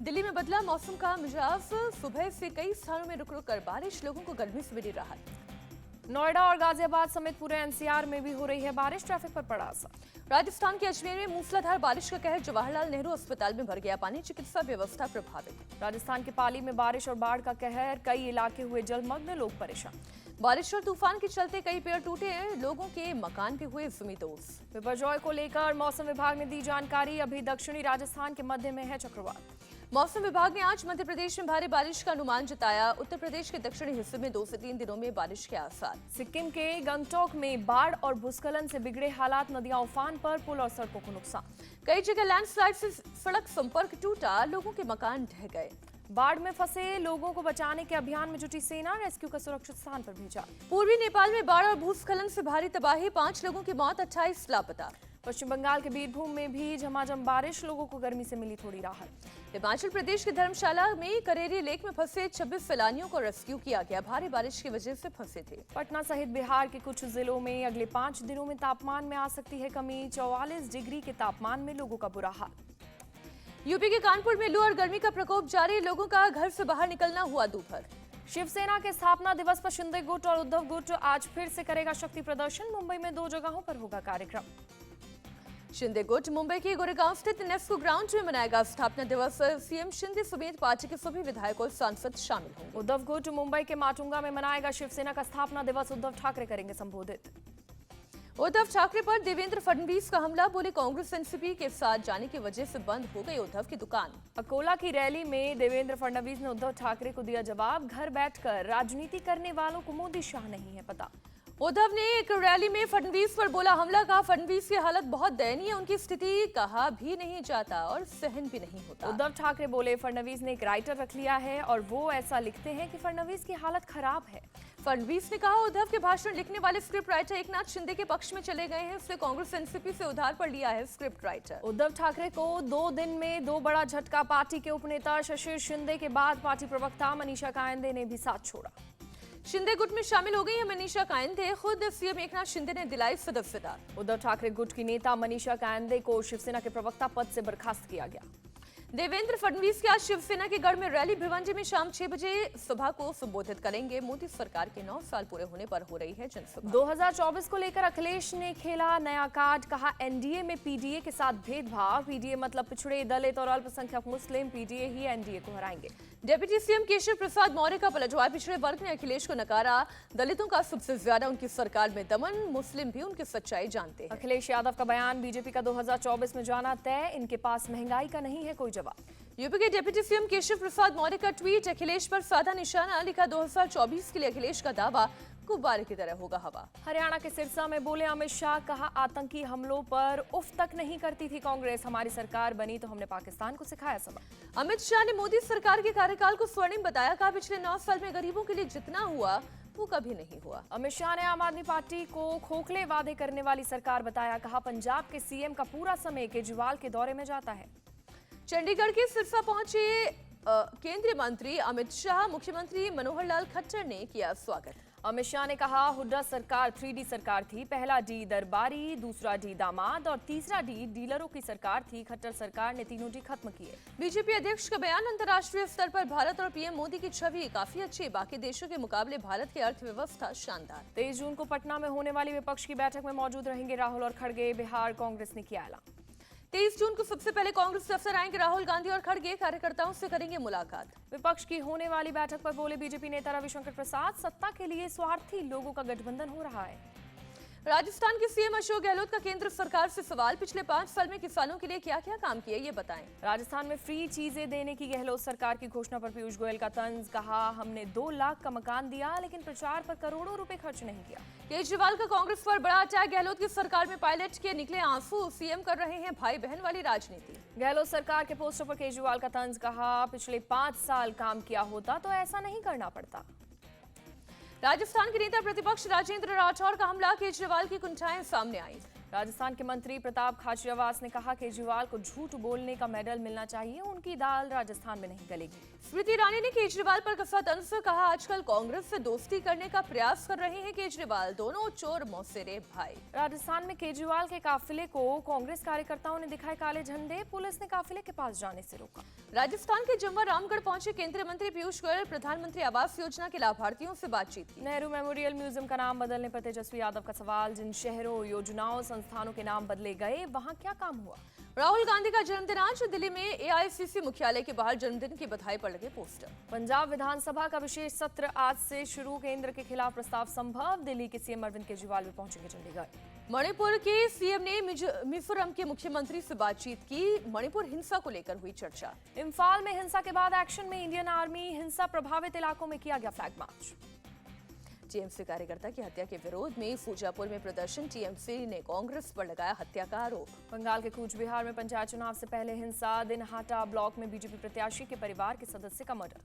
दिल्ली में बदला मौसम का मिजाज। सुबह से कई स्थानों में रुक रुक कर बारिश, लोगों को गर्मी से मिली राहत। नोएडा और गाजियाबाद समेत पूरे एनसीआर में भी हो रही है बारिश, ट्रैफिक पर पड़ा असर। राजस्थान के अजमेर में मूसलाधार बारिश का कहर, जवाहरलाल नेहरू अस्पताल में भर गया पानी, चिकित्सा व्यवस्था प्रभावित। राजस्थान के पाली में बारिश और बाढ़ का कहर, कई इलाके हुए जलमग्न, लोग परेशान। बारिश और तूफान के चलते कई पेड़ टूटे, लोगों के मकान भी हुए जमींदोज। बिपरजॉय को लेकर मौसम विभाग ने दी जानकारी, अभी दक्षिणी राजस्थान के मध्य में है चक्रवात। मौसम विभाग ने आज मध्य प्रदेश में भारी बारिश का अनुमान जताया। उत्तर प्रदेश के दक्षिणी हिस्से में 2 से 3 दिनों में बारिश के आसार। सिक्किम के गंगटोक में बाढ़ और भूस्खलन से बिगड़े हालात, नदियां उफान पर, पुल और सड़कों को नुकसान। कई जगह लैंडस्लाइड से सड़क संपर्क टूटा, लोगों के मकान ढह गए। बाढ़ में फंसे लोगों को बचाने के अभियान में जुटी सेना, रेस्क्यू का सुरक्षित स्थान पर भेजा। पूर्वी नेपाल में बाढ़ और भूस्खलन से भारी तबाही, 5 लोगों की मौत, 28 लापता। पश्चिम बंगाल के बीरभूम में भी झमाझम बारिश, लोगों को गर्मी से मिली थोड़ी राहत। हिमाचल प्रदेश के धर्मशाला में करेरी लेक में फंसे 26 सैलानियों को रेस्क्यू किया गया, भारी बारिश की वजह से फंसे थे। पटना सहित बिहार के कुछ जिलों में अगले 5 दिनों में तापमान में आ सकती है कमी, 44 डिग्री के तापमान में लोगों का बुरा हाल। यूपी के कानपुर में लू और गर्मी का प्रकोप जारी, लोगों का घर से बाहर निकलना हुआ दूभर। शिवसेना के स्थापना दिवस पर शिंदे गुट और उद्धव गुट आज फिर से करेगा शक्ति प्रदर्शन, मुंबई में 2 जगहों पर होगा कार्यक्रम। शिंदे गुट मुंबई के गोरेगांव स्थित नेस्को ग्राउंड में मनाएगा स्थापना दिवस, सीएम शिंदे समेत पार्टी के सभी विधायक और सांसद शामिल होंगे। उद्धव गुट मुंबई के माटुंगा में मनाएगा शिवसेना का स्थापना दिवस, उद्धव ठाकरे करेंगे संबोधित। उद्धव ठाकरे पर देवेंद्र फडणवीस का हमला, बोले कांग्रेस एनसीपी के साथ जाने की वजह से बंद हो गई उद्धव की दुकान। अकोला की रैली में देवेंद्र फडणवीस ने उद्धव ठाकरे को दिया जवाब, घर बैठकर राजनीति करने वालों को मोदी शाह नहीं है पता। उद्धव ने एक रैली में फडणवीस पर बोला हमला, कहा फडणवीस की हालत बहुत दयनीय, उनकी स्थिति कहा भी नहीं जाता और सहन भी नहीं होता। उद्धव ठाकरे बोले फडणवीस ने एक राइटर रख लिया है और वो ऐसा लिखते हैं कि फडणवीस की हालत खराब है। फडणवीस ने कहा उद्धव के भाषण लिखने वाले स्क्रिप्ट राइटर एकनाथ शिंदे के पक्ष में चले गए हैं, इसलिए कांग्रेस एनसीपी से उधार पर लिया है स्क्रिप्ट राइटर। उद्धव ठाकरे को 2 दिन में 2 बड़ा झटका, पार्टी के उपनेता शशिर शिंदे के बाद पार्टी प्रवक्ता मनीषा कायंदे ने भी साथ छोड़ा। शिंदे गुट में शामिल हो गई है मनीषा कायंदे, खुद सीएम एकनाथ शिंदे ने दिलाई सदस्यता। उद्धव ठाकरे गुट की नेता मनीषा कायंदे को शिवसेना के प्रवक्ता पद से बर्खास्त किया गया। देवेंद्र फडणवीस की आज शिवसेना के गढ़ में रैली, भिवंडी में शाम 6 बजे सभा को संबोधित करेंगे। मोदी सरकार के 9 साल पूरे होने पर हो रही है जनसभा। 2024 को लेकर अखिलेश ने खेला नया कार्ड, कहा एनडीए में पीडीए के साथ भेदभाव, पीडीए मतलब पिछड़े, दलित और अल्पसंख्यक मुस्लिम, पीडीए ही एनडीए को हराएंगे। डिप्टी सीएम केशव प्रसाद मौर्य का पलटवार, पिछड़े वर्ग ने अखिलेश को नकारा, दलितों का सबसे ज्यादा उनकी सरकार में दमन, मुस्लिम भी उनकी सच्चाई जानते हैं। अखिलेश यादव का बयान, बीजेपी का 2024 में जाना तय, इनके पास महंगाई का नहीं है कोई जवाब। यूपी के डिप्टी सीएम केशव प्रसाद मौर्य का ट्वीट, अखिलेश पर साधा निशाना, लिखा 2024 के लिए अखिलेश का दावा गुब्बारे की तरह होगा हवा। हरियाणा के सिरसा में बोले अमित शाह, कहा आतंकी हमलों पर उफ तक नहीं करती थी कांग्रेस, हमारी सरकार बनी तो हमने पाकिस्तान को सिखाया सबक। अमित शाह ने मोदी सरकार के कार्यकाल को स्वर्णिम बताया, कहा पिछले 9 साल में गरीबों के लिए जितना हुआ वो कभी नहीं हुआ। अमित शाह ने आम आदमी पार्टी को खोखले वादे करने वाली सरकार बताया, कहा पंजाब के सीएम का पूरा समय केजरीवाल के दौरे में जाता है। चंडीगढ़ के सिरसा पहुंचे केंद्रीय मंत्री अमित शाह, मुख्यमंत्री मनोहर लाल खट्टर ने किया स्वागत। अमित शाह ने कहा हुड्डा सरकार 3D सरकार थी, पहला डी दरबारी, दूसरा डी दामाद और तीसरा डी डीलरों की सरकार थी, खट्टर सरकार ने तीनों डी खत्म किए। बीजेपी अध्यक्ष का बयान, अंतर्राष्ट्रीय स्तर पर भारत और पीएम मोदी की छवि काफी अच्छी, बाकी देशों के मुकाबले भारत की अर्थव्यवस्था शानदार। 23 जून को पटना में होने वाली विपक्ष की बैठक में मौजूद रहेंगे राहुल और खड़गे, बिहार कांग्रेस ने किया ऐलान। 23 जून को सबसे पहले कांग्रेस दफ्तर आएंगे राहुल गांधी और खड़गे, कार्यकर्ताओं से करेंगे मुलाकात। विपक्ष की होने वाली बैठक पर बोले बीजेपी नेता रविशंकर प्रसाद, सत्ता के लिए स्वार्थी लोगों का गठबंधन हो रहा है। राजस्थान के सीएम अशोक गहलोत का केंद्र सरकार से सवाल, पिछले 5 साल में किसानों के लिए क्या क्या काम किए ये बताएं। राजस्थान में फ्री चीजें देने की गहलोत सरकार की घोषणा पर पीयूष गोयल का तंज, कहा हमने 2 लाख का मकान दिया लेकिन प्रचार पर करोड़ों रुपए खर्च नहीं किया। केजरीवाल का कांग्रेस पर बड़ा अटैक, गहलोत की सरकार में पायलट के निकले आंसू, सीएम कर रहे हैं भाई बहन वाली राजनीति। गहलोत सरकार के पोस्टर पर केजरीवाल का तंज, कहा पिछले 5 साल काम किया होता तो ऐसा नहीं करना पड़ता। राजस्थान के नेता प्रतिपक्ष राजेंद्र राठौर का हमला, केजरीवाल की कुंठाएं सामने आई। राजस्थान के मंत्री प्रताप खाचरियावास ने कहा केजरीवाल को झूठ बोलने का मेडल मिलना चाहिए, उनकी दाल राजस्थान में नहीं गलेगी। स्मृति ईरानी ने केजरीवाल पर कसा तंज, कहा आजकल कांग्रेस से दोस्ती करने का प्रयास कर रहे हैं केजरीवाल, दोनों चोर मौसेरे भाई। राजस्थान में केजरीवाल के काफिले को कांग्रेस कार्यकर्ताओं ने दिखाए काले झंडे, पुलिस ने काफिले के पास जाने से रोका। राजस्थान के जम्वा रामगढ़ पहुंचे केंद्रीय मंत्री पीयूष गोयल, प्रधानमंत्री आवास योजना के लाभार्थियों से बातचीत की। नेहरू मेमोरियल म्यूजियम का नाम बदलने पर तेजस्वी यादव का सवाल, जिन शहरों, योजनाओं, संस्थानों के नाम बदले गए, वहां क्या काम हुआ? राहुल गांधी का जन्मदिन आज, दिल्ली में एआईसीसी मुख्यालय के बाहर जन्मदिन की बधाई पर लगे पोस्टर। पंजाब विधानसभा का विशेष सत्र आज से शुरू, केंद्र के खिलाफ प्रस्ताव संभव, दिल्ली के सीएम अरविंद केजरीवाल भी पहुंचेंगे चंडीगढ़। मणिपुर के सीएम ने मिजोरम के मुख्यमंत्री से बातचीत की, मणिपुर हिंसा को लेकर हुई चर्चा। इम्फाल में हिंसा के बाद एक्शन में इंडियन आर्मी, हिंसा प्रभावित इलाकों में किया गया फ्लैग मार्च। टीएमसी कार्यकर्ता की हत्या के विरोध में फूजापुर में प्रदर्शन, टीएमसी ने कांग्रेस पर लगाया हत्या का आरोप। बंगाल के कूच बिहार में पंचायत चुनाव से पहले हिंसा, दिनहाटा ब्लॉक में बीजेपी प्रत्याशी के परिवार के सदस्य का मर्डर।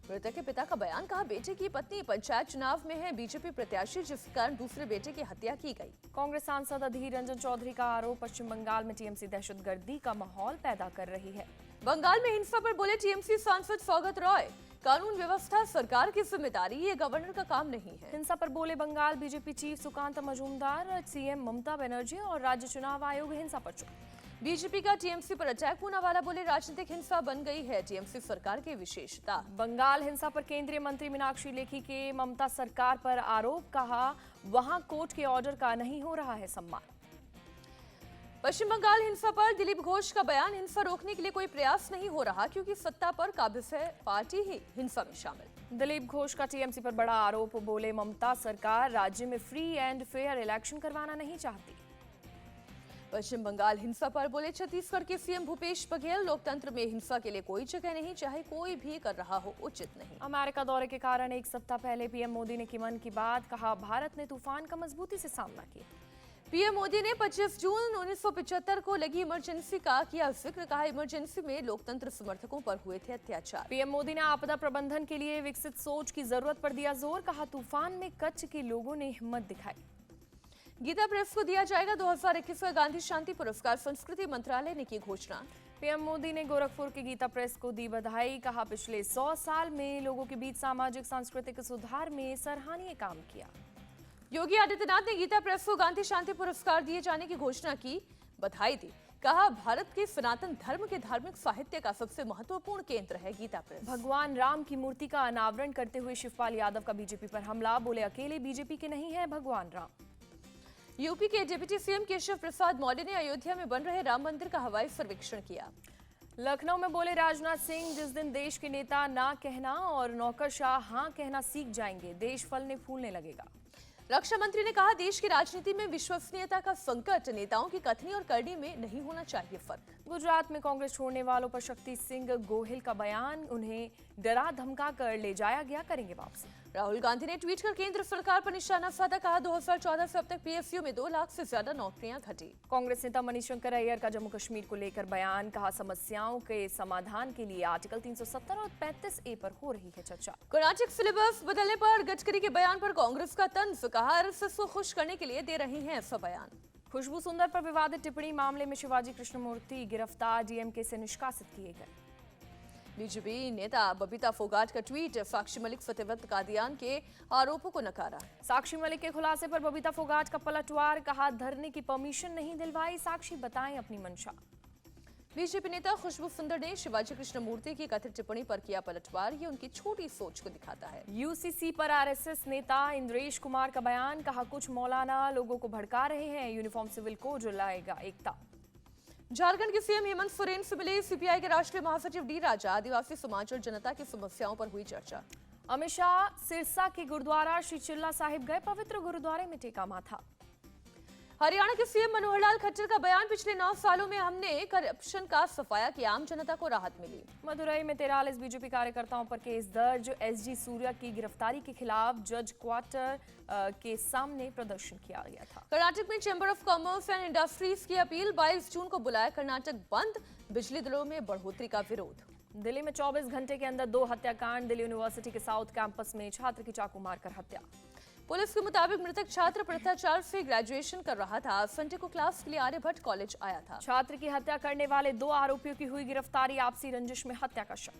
मृतक के पिता का बयान, कहा बेटे की पत्नी पंचायत चुनाव में है बीजेपी प्रत्याशी, जिस कारण दूसरे बेटे की हत्या की गई। कांग्रेस सांसद अधीर रंजन चौधरी का आरोप, पश्चिम बंगाल में टीएमसी दहशतगर्दी का माहौल पैदा कर रही है। बंगाल में हिंसा पर बोले टीएमसी सांसद सौगत रॉय, कानून व्यवस्था सरकार की जिम्मेदारी, ये गवर्नर का काम नहीं है। हिंसा पर बोले Bengal BJP chief Sukanta Majumdar, CM Mamata Banerjee और राज्य चुनाव आयोग हिंसा पर चुप। बीजेपी का टीएमसी पर अटैक, पूनावाला बोले राजनीतिक हिंसा बन गई है टीएमसी सरकार की विशेषता। बंगाल हिंसा पर केंद्रीय मंत्री मीनाक्षी लेखी के ममता सरकार पर आरोप, कहा वहां कोर्ट के ऑर्डर का नहीं हो रहा है सम्मान। पश्चिम बंगाल हिंसा पर दिलीप घोष का बयान, हिंसा रोकने के लिए कोई प्रयास नहीं हो रहा क्योंकि सत्ता पर काबिज है पार्टी ही हिंसा में शामिल। दिलीप घोष का टीएमसी पर बड़ा आरोप, बोले ममता सरकार राज्य में फ्री एंड फेयर इलेक्शन करवाना नहीं चाहती। पश्चिम बंगाल हिंसा पर बोले छत्तीसगढ़ के सीएम भूपेश बघेल, लोकतंत्र में हिंसा के लिए कोई जगह नहीं, चाहे कोई भी कर रहा हो उचित नहीं। अमेरिका दौरे के कारण एक सप्ताह पहले पीएम मोदी ने की मन की बात, कहा भारत ने तूफान का मजबूती से सामना किया। पीएम मोदी ने 25 जून 1975 को लगी इमरजेंसी का किया जिक्र, कहा इमरजेंसी में लोकतंत्र समर्थकों पर हुए थे अत्याचार। पीएम मोदी ने आपदा प्रबंधन के लिए विकसित सोच की जरूरत पर दिया जोर, कहा तूफान में कच्छ के लोगों ने हिम्मत दिखाई। गीता प्रेस को दिया जाएगा 2021 का गांधी शांति पुरस्कार, संस्कृति मंत्रालय ने की घोषणा। पीएम मोदी ने गोरखपुर की गीता प्रेस को दी बधाई, कहा पिछले 100 साल में लोगों के बीच सामाजिक सांस्कृतिक सुधार में सराहनीय काम किया। योगी आदित्यनाथ ने गीता प्रेस को गांधी शांति पुरस्कार दिए जाने की घोषणा की, बधाई दी, कहा भारत के सनातन धर्म के धार्मिक साहित्य का सबसे महत्वपूर्ण केंद्र है गीता प्रेस। भगवान राम की मूर्ति का अनावरण करते हुए शिवपाल यादव का बीजेपी पर हमला, बोले अकेले बीजेपी के नहीं है भगवान राम। यूपी के डिप्टी सीएम केशव प्रसाद मौर्य ने अयोध्या में बन रहे राम मंदिर का हवाई सर्वेक्षण किया। लखनऊ में बोले राजनाथ सिंह, जिस दिन देश के नेता ना कहना और नौकरशाह हाँ कहना सीख जाएंगे, देश फलने फूलने लगेगा। रक्षा मंत्री ने कहा देश की राजनीति में विश्वसनीयता का संकट, नेताओं की कथनी और करनी में नहीं होना चाहिए फर्क। गुजरात में कांग्रेस छोड़ने वालों पर शक्ति सिंह गोहिल का बयान, उन्हें डरा धमका कर ले जाया गया, करेंगे वापसी। राहुल गांधी ने ट्वीट कर केंद्र सरकार पर निशाना साधा, कहा 2014 से अब तक पीएसयू में 2 लाख से ज्यादा नौकरियां घटी। कांग्रेस नेता मणिशंकर अय्यर का जम्मू कश्मीर को लेकर बयान, कहा समस्याओं के समाधान के लिए आर्टिकल 370 और 35A पर हो रही है चर्चा। कर्नाटक सिलेबस बदलने पर गडकरी के बयान पर कांग्रेस का तंज, कहा आरएसएस को खुश करने के लिए दे रही है ऐसा बयान। खुशबू सुंदर पर विवादित टिप्पणी मामले में शिवाजी कृष्णमूर्ति गिरफ्तार, डीएमके से निष्कासित किए गए। बीजेपी नेता बबीता फोगाट का ट्वीट, साक्षी मलिक सत्यव्रत कादियान के आरोपों को नकारा। साक्षी मलिक के खुलासे पर बबीता फोगाट का पलटवार, कहा धरने की परमिशन नहीं दिलवाई, साक्षी बताएं अपनी मंशा। बीजेपी नेता खुशबू सुंदर ने शिवाजी कृष्णमूर्ति की कथित टिप्पणी पर किया पलटवार, ये उनकी छोटी सोच को दिखाता है। यूसीसी पर आरएसएस नेता इंद्रेश कुमार का बयान, कहा कुछ मौलाना लोगों को भड़का रहे हैं, यूनिफॉर्म सिविल कोड जो लाएगा एकता। झारखंड के सीएम हेमंत सोरेन से मिले सीपीआई के राष्ट्रीय महासचिव डी राजा, आदिवासी समाज और जनता की समस्याओं पर हुई चर्चा। अमित शाह सिरसा के गुरुद्वारा श्री चिल्ला साहिब गए, पवित्र गुरुद्वारे में टेका माथा। हरियाणा के सीएम मनोहर लाल खट्टर का बयान, पिछले 9 सालों में हमने करप्शन का सफाया किया, आम जनता को राहत मिली। मदुरई में 43 बीजेपी कार्यकर्ताओं पर केस दर्ज, एसजी सूर्या की गिरफ्तारी के खिलाफ जज क्वार्टर के सामने प्रदर्शन किया गया था। कर्नाटक में chamber of commerce and industries की अपील, 22 जून को बुलाया कर्नाटक बंद, बिजली दरों में बढ़ोतरी का विरोध। दिल्ली में 24 घंटे के अंदर 2 हत्याकांड। दिल्ली यूनिवर्सिटी के साउथ कैंपस में छात्र की चाकू मारकर हत्या। पुलिस के मुताबिक मृतक छात्र भ्रष्टाचार से ग्रेजुएशन कर रहा था। संडे को क्लास के लिए आर्यभट्ट कॉलेज आया था। छात्र की हत्या करने वाले 2 आरोपियों की हुई गिरफ्तारी। आपसी रंजिश में हत्या का शक।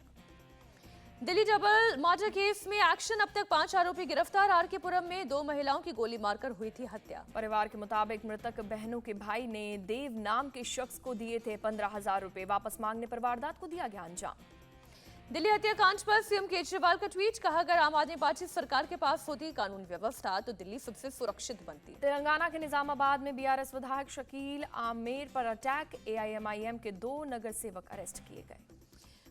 दिल्ली डबल मर्डर केस में एक्शन। अब तक 5 आरोपी गिरफ्तार। आरके पुरम में 2 महिलाओं की गोली मारकर हुई थी हत्या। परिवार के मुताबिक मृतक बहनों के भाई ने देव नाम के शख्स को दिए थे 15,000 रुपए। वापस मांगने पर वारदात को दिया गया अंजाम। दिल्ली हत्याकांड पर सीएम केजरीवाल का ट्वीट। कहा, अगर आम आदमी पार्टी सरकार के पास होती कानून व्यवस्था तो दिल्ली सबसे सुरक्षित बनती। तेलंगाना के निजामाबाद में बीआरएस विधायक शकील आमेर पर अटैक। एआईएमआईएम के 2 नगर सेवक अरेस्ट किए गए।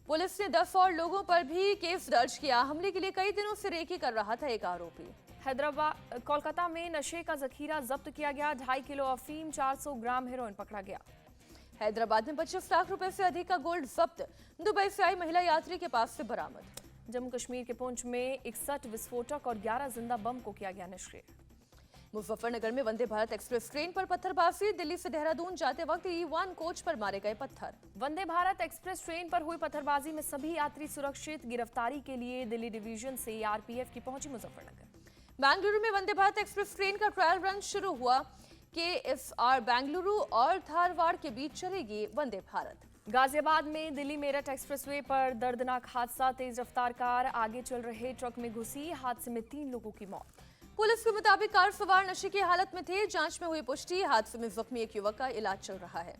पुलिस ने 10 और लोगों पर भी केस दर्ज किया। हमले के लिए कई दिनों से रेकी कर रहा था एक आरोपी। हैदराबाद कोलकाता में नशे का जखीरा जब्त किया गया। 2.5 किलो अफीम, 400 ग्राम हेरोइन पकड़ा गया। हैदराबाद में 25 लाख रुपए से अधिक का गोल्ड जब्त। दुबई से आई महिला यात्री के पास से बरामद। जम्मू कश्मीर के पुंछ में 61 विस्फोटक और 11 जिंदा बम को किया गया निष्क्रिय। मुजफ्फरनगर में वंदे भारत एक्सप्रेस ट्रेन पर पत्थरबाजी। दिल्ली से देहरादून जाते वक्त E1 कोच पर मारे गए पत्थर। वंदे भारत एक्सप्रेस ट्रेन पर हुई पत्थरबाजी में सभी यात्री सुरक्षित। गिरफ्तारी के लिए दिल्ली डिवीजन से आरपीएफ की पहुंची मुजफ्फरनगर। बेंगलुरु में वंदे भारत एक्सप्रेस ट्रेन का ट्रायल रन शुरू हुआ। KSR बेंगलुरु और धारवाड़ के बीच चलेगी वंदे भारत। गाजियाबाद में दिल्ली मेरठ एक्सप्रेसवे पर दर्दनाक हादसा। तेज रफ्तार कार आगे चल रहे ट्रक में घुसी। हादसे में 3 लोगों की मौत। पुलिस के मुताबिक कार सवार नशे की हालत में थे। जांच में हुई पुष्टि। हादसे में जख्मी एक युवक का इलाज चल रहा है।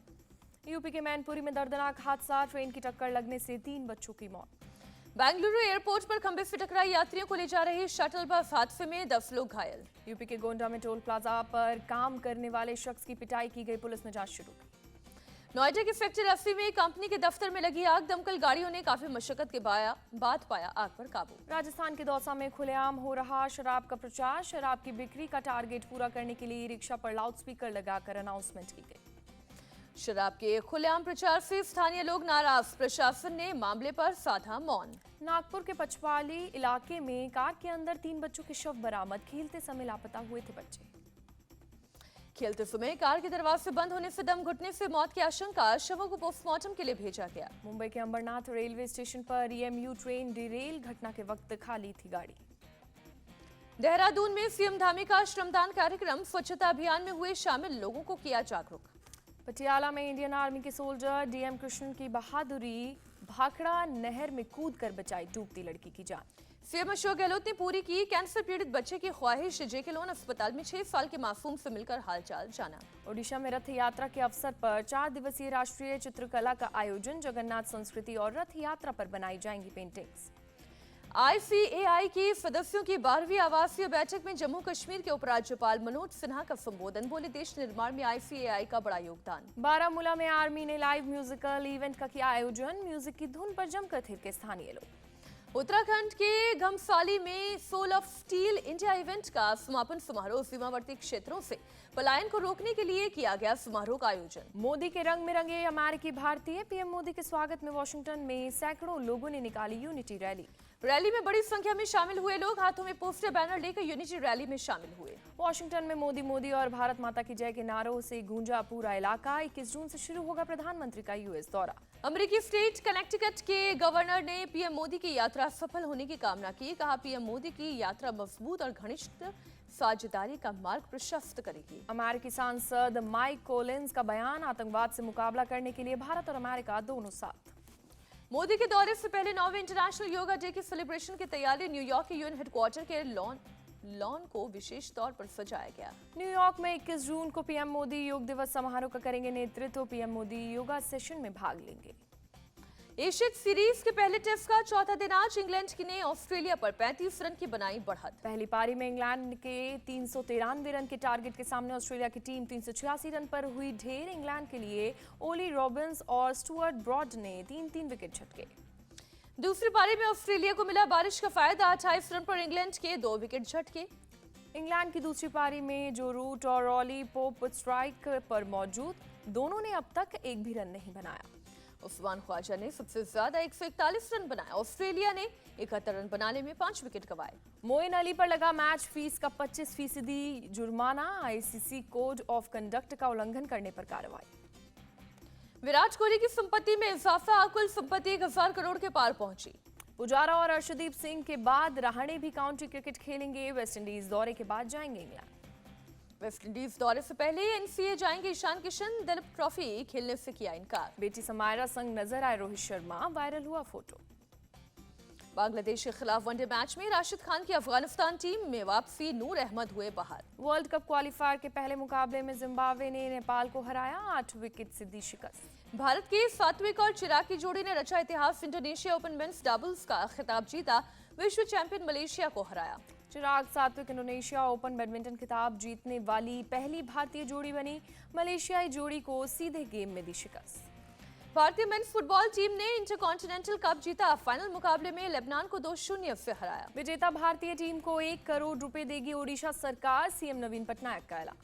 यूपी के मैनपुरी में दर्दनाक हादसा। ट्रेन की टक्कर लगने से 3 बच्चों की मौत। बेंगलुरु एयरपोर्ट पर खंबे से टकराई यात्रियों को ले जा रही शटल बस हादसे में 10 लोग घायल। यूपी के गोंडा में टोल प्लाजा पर काम करने वाले शख्स की पिटाई की गई। पुलिस ने जांच शुरू की। नोएडा के सेक्टर 80 में कंपनी के दफ्तर में लगी आग। दमकल गाड़ियों ने काफी मशक्कत के बाद पाया आग पर काबू। राजस्थान के दौसा में खुलेआम हो रहा शराब का प्रचार। शराब की बिक्री का टारगेट पूरा करने के लिए रिक्शा पर लाउडस्पीकर लगाकर अनाउंसमेंट की गई। शराब के खुलेआम प्रचार से स्थानीय लोग नाराज। प्रशासन ने मामले पर साधा मौन। नागपुर के पचवाली इलाके में कार के अंदर 3 बच्चों के शव बरामद। खेलते समय लापता हुए थे बच्चे। खेलते समय कार के दरवाजे बंद होने से दम घुटने से मौत की आशंका। शवों को पोस्टमार्टम के लिए भेजा गया। मुंबई के अंबरनाथ रेलवे स्टेशन पर EMU ट्रेन डिरेल। घटना के वक्त खाली थी गाड़ी। देहरादून में सीएम धामी का श्रमदान कार्यक्रम। स्वच्छता अभियान में हुए शामिल लोगों को किया जागरूक। पटियाला में इंडियन आर्मी के सोल्जर DM कृष्णन की बहादुरी। भाखड़ा नहर में कूदकर बचाई डूबती लड़की की जान। सीएम अशोक गहलोत ने पूरी की कैंसर पीड़ित बच्चे की ख्वाहिश। JK लोन अस्पताल में 6 साल के मासूम से मिलकर हालचाल जाना। ओडिशा में रथ यात्रा के अवसर पर 4 दिवसीय राष्ट्रीय चित्रकला का आयोजन। जगन्नाथ संस्कृति और रथ यात्रा पर बनाई जाएंगी पेंटिंग्स। ICAI की सदस्यों की 12वीं आवासीय बैठक में जम्मू कश्मीर के उपराज्यपाल मनोज सिन्हा का संबोधन। बोले, देश निर्माण में ICAI का बड़ा योगदान। बारामूला में आर्मी ने लाइव म्यूजिकल इवेंट का किया आयोजन। म्यूजिक की धुन पर जमकर थिरके स्थानीय लोग। उत्तराखंड के घमसाली में soul of steel India event का समापन समारोह। सीमावर्ती क्षेत्रों से पलायन को रोकने के लिए किया गया समारोह का आयोजन। मोदी के रंग में रंगे अमेरिकी भारतीय। PM मोदी के स्वागत में वॉशिंगटन में सैकड़ों लोगों ने निकाली यूनिटी रैली। रैली में बड़ी संख्या में शामिल हुए लोग हाथों में पोस्टर बैनर लेकर यूनिटी रैली में शामिल हुए। वॉशिंगटन में मोदी मोदी और भारत माता की जय के नारों से गूंजा पूरा इलाका। 21 जून से शुरू होगा प्रधानमंत्री का US दौरा। अमेरिकी स्टेट कनेक्टिकट के गवर्नर ने PM मोदी की यात्रा सफल होने की कामना की। कहा, PM मोदी की यात्रा मजबूत और घनिष्ठ साझेदारी का मार्ग प्रशस्त करेगी। अमेरिकी सांसद माइक कोलिंस का बयान। आतंकवाद से मुकाबला करने के लिए भारत और अमेरिका दोनों साथ। मोदी के दौरे से पहले 9वें इंटरनेशनल योगा डे के सेलिब्रेशन की तैयारी। न्यूयॉर्क के UN हेडक्वार्टर के लॉन को विशेष तौर पर सजाया गया। न्यूयॉर्क में 21 जून को PM मोदी योग दिवस समारोह का करेंगे नेतृत्व। PM मोदी योगा सेशन में भाग लेंगे। एशियन सीरीज के पहले टेस्ट का चौथा दिन आज। इंग्लैंड ने ऑस्ट्रेलिया पर 35 रन की बनाई बढ़त। पहली पारी में इंग्लैंड के 393 रन के टारगेट के सामने ऑस्ट्रेलिया की टीम 386 रन पर हुई ढेर। इंग्लैंड के लिए ओली रॉबिन्स और स्टुअर्ट ब्रॉड ने 3-3 विकेट झटके। दूसरी पारी में ऑस्ट्रेलिया को मिला बारिश का फायदा। 28 रन पर इंग्लैंड के 2 विकेट झटके। इंग्लैंड की दूसरी पारी में जो रूट और रॉली पोप स्ट्राइक पर मौजूद। दोनों ने अब तक एक भी रन नहीं बनाया। उस्मान ख्वाजा ने सबसे ज्यादा 141 रन बनाए। ऑस्ट्रेलिया ने 71 रन बनाने में 5 विकेट गंवाए। मोइन अली पर लगा मैच फीस का 25% जुर्माना। ICC कोड ऑफ कंडक्ट का उल्लंघन करने पर कार्रवाई। विराट कोहली की संपत्ति में इजाफा, कुल संपत्ति 1000 करोड़ के पार पहुंची। पुजारा और अर्शदीप सिंह के बाद रहाणे भी काउंटी क्रिकेट खेलेंगे। वेस्टइंडीज दौरे के बाद जाएंगे इंग्लैंड। वेस्टइंडीज दौरे से पहले एनसीए जाएंगे ईशान किशन, दिलीप ट्रॉफी खेलने से किया इनकार। बेटी समायरा संग नजर आए रोहित शर्मा, वायरल हुआ फोटो। बांग्लादेश के खिलाफ वनडे मैच में राशिद खान की अफगानिस्तान टीम में वापसी, नूर अहमद हुए बाहर। वर्ल्ड कप क्वालिफायर के पहले मुकाबले में जिम्बाब्वे ने नेपाल को हराया, 8 विकेट से दी शिकस्त। भारत के सात्विक और चिराग की जोड़ी ने रचा इतिहास, इंडोनेशिया ओपन मेंस डबल्स का खिताब जीता, विश्व चैंपियन मलेशिया को हराया। चिराग सात्विक इंडोनेशिया ओपन बैडमिंटन खिताब जीतने वाली पहली भारतीय जोड़ी बनी, मलेशियाई जोड़ी को सीधे गेम में दी शिकस्त। भारतीय मेंस फुटबॉल टीम ने इंटरकॉन्टिनेंटल कप जीता, फाइनल मुकाबले में लेबनान को 2-0 से हराया। विजेता भारतीय टीम को 1 करोड़ रुपए देगी ओडिशा सरकार, सीएम नवीन पटनायक का ऐलान।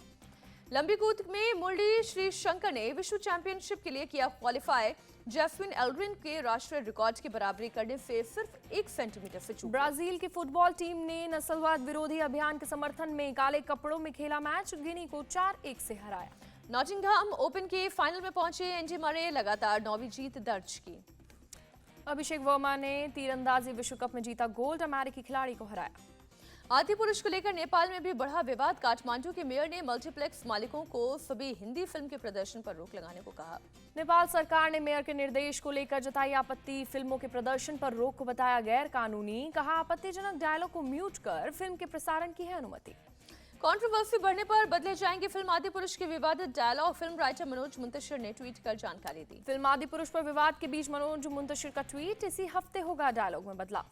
लंबी कूद में मुरली श्रीशंकर ने विश्व चैंपियनशिप के लिए किया क्वालिफाई, जैस्मिन एल्ड्रिन के राष्ट्रीय रिकॉर्ड की बराबरी करने से सिर्फ 1 सेंटीमीटर से चूक। ब्राजील की फुटबॉल टीम ने नस्लवाद विरोधी अभियान के समर्थन में काले कपड़ों में खेला मैच, गिनी को 4-1 से हराया। नॉटिंघम ओपन के फाइनल में पहुंचे एंडी मरे, लगातार 9वीं जीत दर्ज की। अभिषेक वर्मा ने तीरंदाजी विश्व कप में जीता गोल्ड, अमेरिकी खिलाड़ी को हराया। आदि पुरुष को लेकर नेपाल में भी बढ़ा विवाद, काठमांडू के मेयर ने मल्टीप्लेक्स मालिकों को सभी हिंदी फिल्म के प्रदर्शन पर रोक लगाने को कहा। नेपाल सरकार ने मेयर के निर्देश को लेकर जताई आपत्ति, फिल्मों के प्रदर्शन पर रोक को बताया गैर कानूनी, कहा आपत्तिजनक डायलॉग को म्यूट कर फिल्म के प्रसारण की है अनुमति। कंट्रोवर्सी बढ़ने पर बदले जाएंगे फिल्म आदि पुरुष के विवादित dialogue, film writer Manoj Muntashir ने ट्वीट कर जानकारी दी। फिल्म आदि पुरुष पर विवाद के बीच मनोज मुंतशिर का ट्वीट, इसी हफ्ते होगा डायलॉग में बदलाव।